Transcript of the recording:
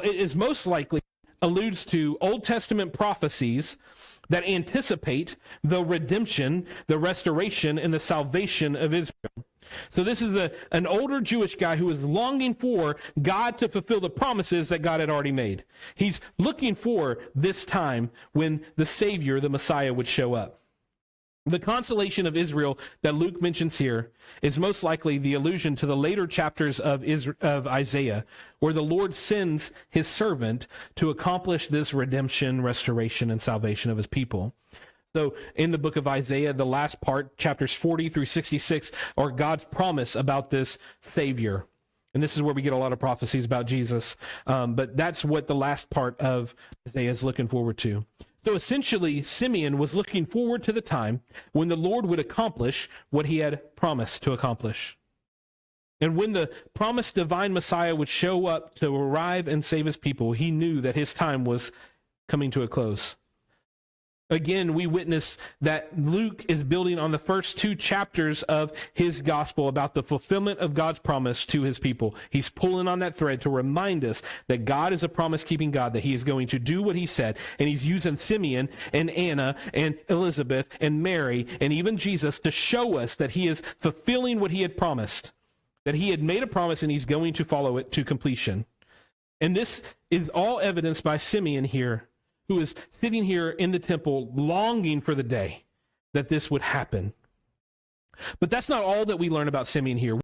it is most likely alludes to Old Testament prophecies that anticipate the redemption, the restoration, and the salvation of Israel. So this is an older Jewish guy who is longing for God to fulfill the promises that God had already made. He's looking for this time when the Savior, the Messiah, would show up. The consolation of Israel that Luke mentions here is most likely the allusion to the later chapters of Isaiah, where the Lord sends his servant to accomplish this redemption, restoration, and salvation of his people. So in the book of Isaiah, the last part, chapters 40 through 66, are God's promise about this Savior. And this is where we get a lot of prophecies about Jesus. But that's what the last part of Isaiah is looking forward to. So essentially, Simeon was looking forward to the time when the Lord would accomplish what he had promised to accomplish. And when the promised divine Messiah would show up to arrive and save his people, he knew that his time was coming to a close. Again, we witness that Luke is building on the first 2 chapters of his gospel about the fulfillment of God's promise to his people. He's pulling on that thread to remind us that God is a promise-keeping God, that he is going to do what he said. And he's using Simeon and Anna and Elizabeth and Mary and even Jesus to show us that he is fulfilling what he had promised, that he had made a promise and he's going to follow it to completion. And this is all evidenced by Simeon here, who is sitting here in the temple longing for the day that this would happen. But that's not all that we learn about Simeon here.